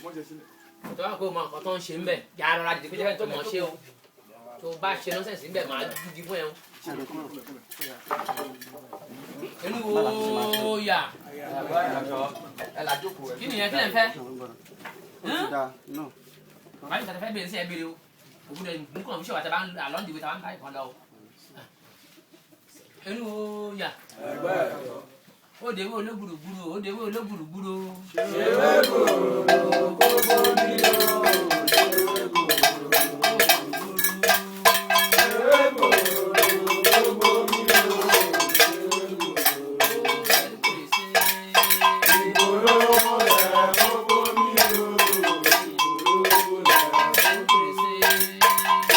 tó wá kó mọ nǹkan tó ń ṣe ń bẹ̀ yàrá rà dìde pé jẹ́ tó mọ̀ ṣe o tó bá ṣe nọ́sẹ̀sì ń bẹ̀ máa dúdú fún ẹ o. inú wo yà kí nìyẹn kí lè fẹ́ báyìí tàbí fẹ́ bẹ̀rẹ̀ sí ẹ bèrè o òkú rẹ̀ nǹkan òṣèwà tàbí àlọ́ǹdìwé tàbí àǹkà ìkan lọ o. inú wo yà òdèwé olóbùrùgbùrù òdèwé olóbùrùgbùrù. ṣèwé gbòòrò gbogbo mi o. ṣèwé gbòòrò ṣèwé gbòòrò gbogbo mi o. ìgbòho rẹ̀ gbogbo mi o.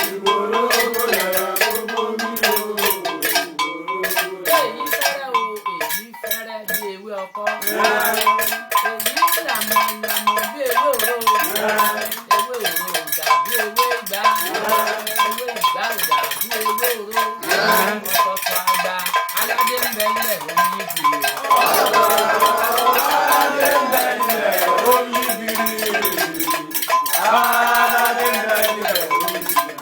ìgbòho rẹ̀ gbogbo mi o. èyí làmọ̀ bí ewé òró ewé òró dàbí ewé ìgbà ewé ìgbà dàbí ewé òró ọ̀pọ̀ àgbà aládé ń bẹ ilẹ̀ omi bìrì. aládé ń bẹ ilẹ̀ omi bìrì. aládé ń bẹ ilẹ̀ omi bìrì.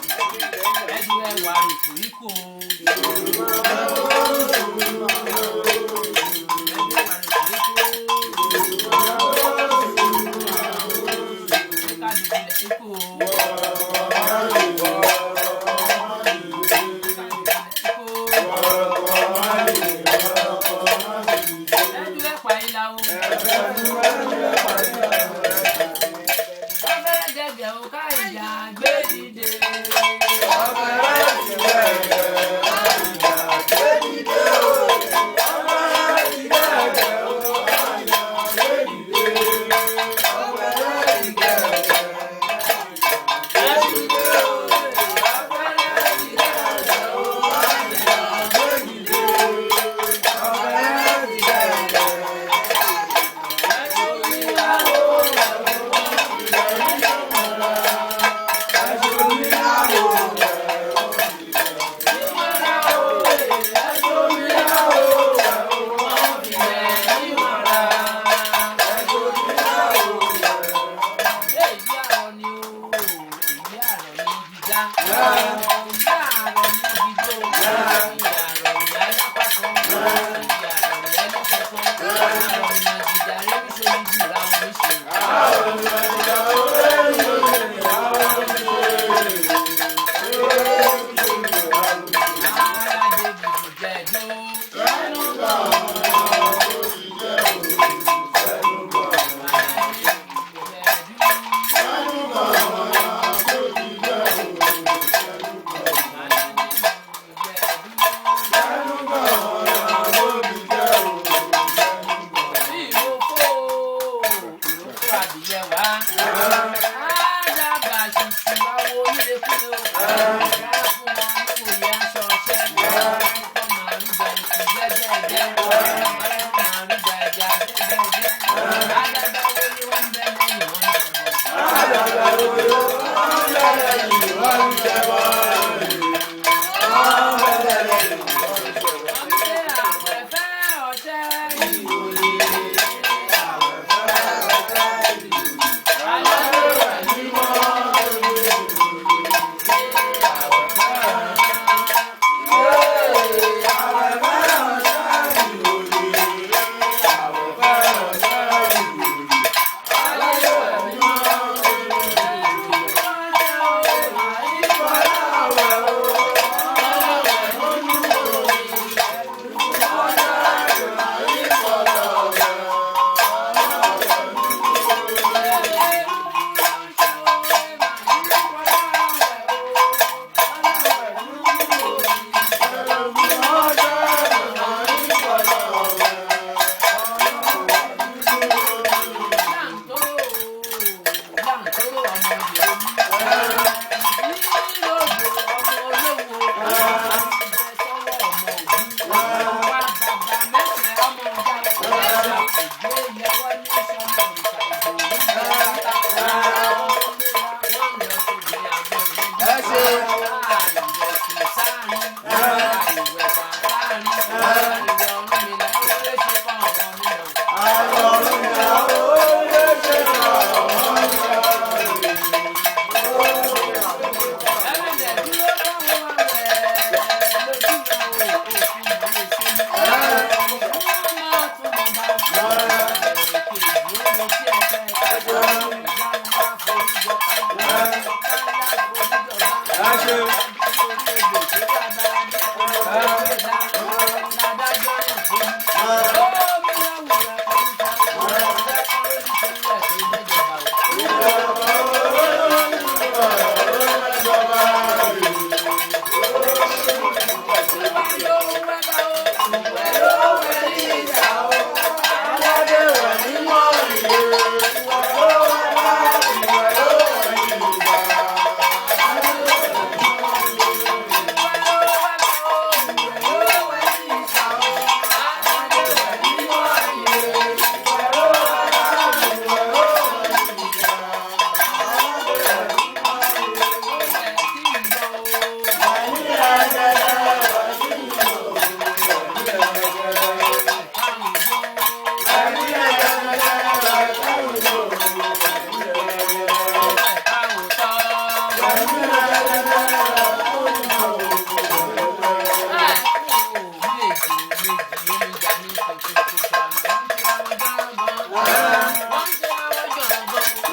ẹ̀dùn ẹ̀wà ìkòríkò.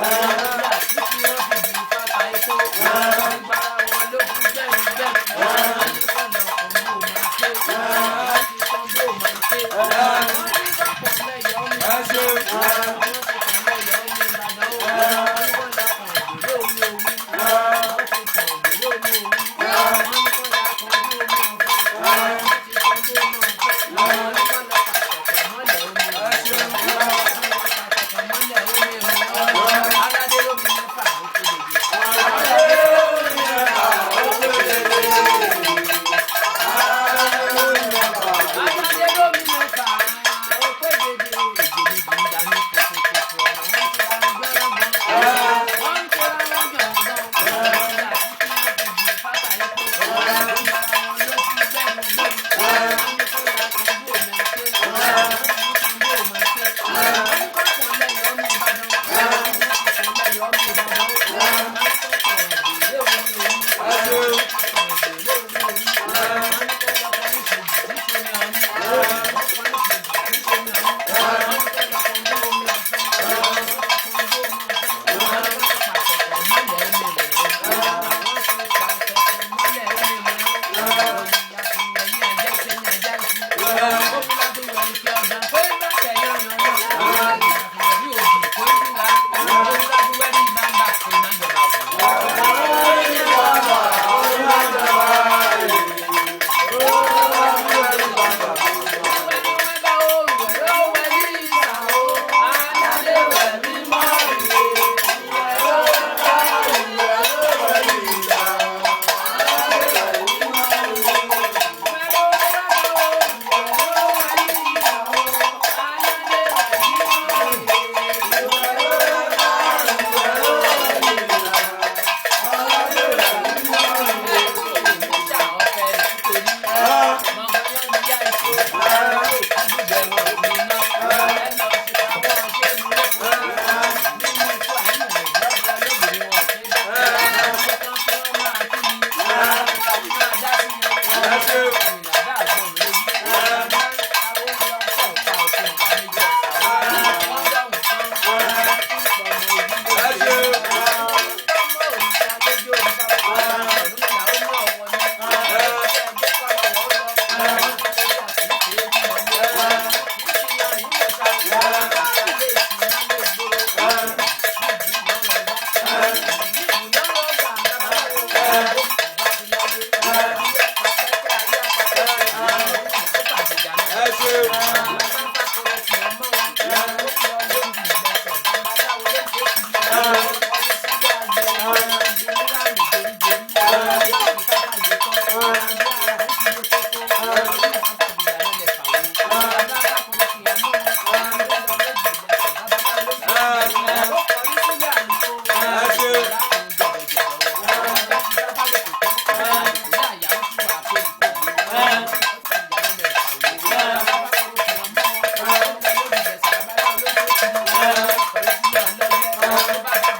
Wọ́n